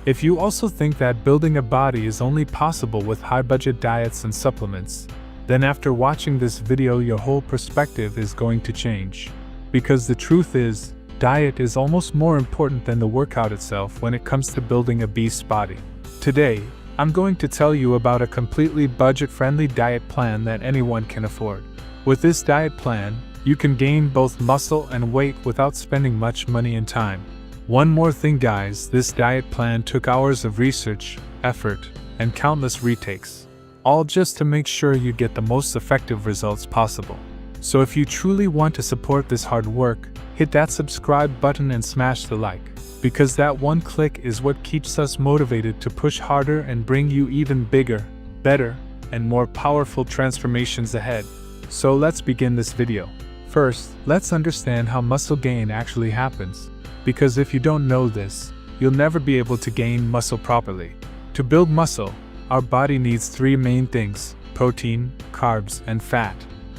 If you also think that building a body is only possible with high-budget diets and supplements, then after watching this video your whole perspective is going to change. Because the truth is, diet is almost more important than the workout itself when it comes to building a beast body. Today, I'm going to tell you about a completely budget-friendly diet plan that anyone can afford. With this diet plan, you can gain both muscle and weight without spending much money and time. One more thing guys, this diet plan took hours of research, effort, and countless retakes, all just to make sure you get the most effective results possible. So if you truly want to support this hard work, hit that subscribe button and smash the like, because that one click is what keeps us motivated to push harder and bring you even bigger, better, and more powerful transformations ahead. So let's begin this video. First, let's understand how muscle gain actually happens. Because if you don't know this, you'll never be able to gain muscle properly. To build muscle, our body needs three main things: protein, carbs, and fat.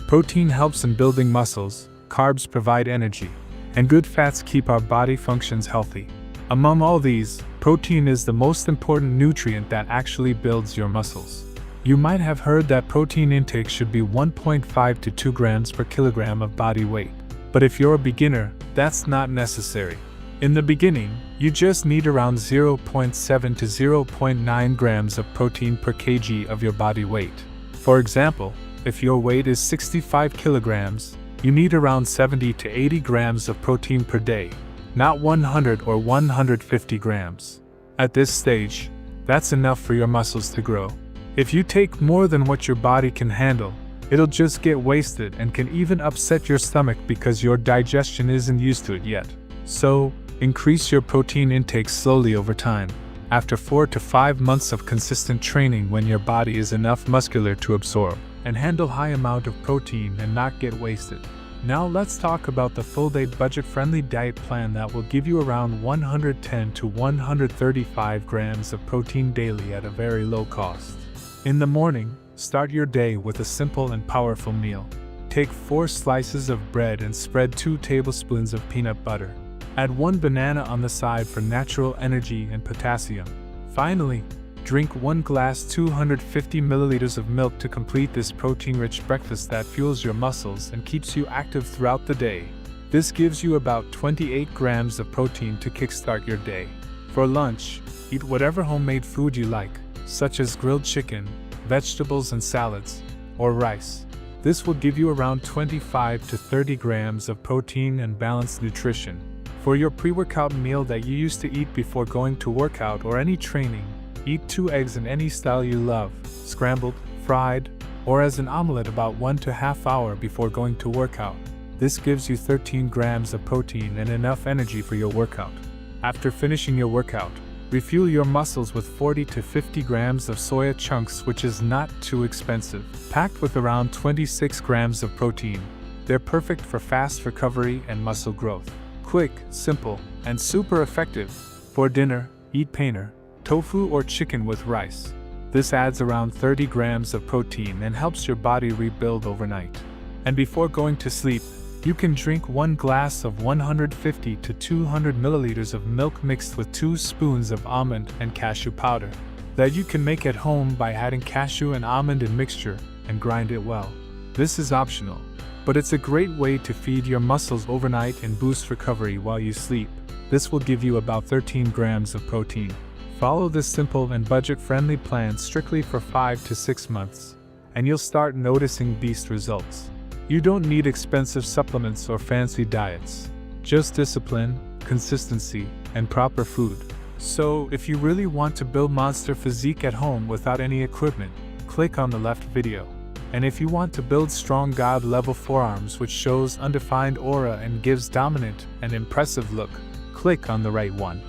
Protein helps in building muscles, carbs provide energy, and good fats keep our body functions healthy. Among all these, protein is the most important nutrient that actually builds your muscles. You might have heard that protein intake should be 1.5 to 2 grams per kilogram of body weight. But if you're a beginner, that's not necessary. In the beginning, you just need around 0.7 to 0.9 grams of protein per kg of your body weight. For example, if your weight is 65 kilograms, you need around 70 to 80 grams of protein per day, not 100 or 150 grams. At this stage, that's enough for your muscles to grow. If you take more than what your body can handle, it'll just get wasted and can even upset your stomach because your digestion isn't used to it yet. So, increase your protein intake slowly over time. After 4 to 5 months of consistent training, when your body is enough muscular to absorb and handle high amount of protein and not get wasted. Now let's talk about the full-day budget-friendly diet plan that will give you around 110 to 135 grams of protein daily at a very low cost. In the morning, start your day with a simple and powerful meal. Take 4 slices of bread and spread 2 tablespoons of peanut butter. Add 1 banana on the side for natural energy and potassium. Finally, drink 1 glass 250 milliliters of milk to complete this protein-rich breakfast that fuels your muscles and keeps you active throughout the day. This gives you about 28 grams of protein to kickstart your day. For lunch, eat whatever homemade food you like, such as grilled chicken, vegetables and salads, or rice. This will give you around 25 to 30 grams of protein and balanced nutrition. For your pre-workout meal that you used to eat before going to workout or any training, eat 2 eggs in any style you love, scrambled, fried, or as an omelette about 1.5 hours before going to workout. This gives you 13 grams of protein and enough energy for your workout. After finishing your workout, refuel your muscles with 40 to 50 grams of soya chunks, which is not too expensive, packed with around 26 grams of protein. They're perfect for fast recovery and muscle growth. Quick, simple, and super effective. For dinner, eat paneer, tofu or chicken with rice. This adds around 30 grams of protein and helps your body rebuild overnight. And before going to sleep, you can drink 1 glass of 150 to 200 milliliters of milk mixed with 2 spoons of almond and cashew powder that you can make at home by adding cashew and almond in mixture and grind it well. This is optional, but it's a great way to feed your muscles overnight and boost recovery while you sleep. This will give you about 13 grams of protein. Follow this simple and budget-friendly plan strictly for 5 to 6 months, and you'll start noticing beast results. You don't need expensive supplements or fancy diets, just discipline, consistency, and proper food. So, if you really want to build monster physique at home without any equipment, click on the left video. And if you want to build strong god-level forearms which shows undefined aura and gives dominant and impressive look, click on the right one.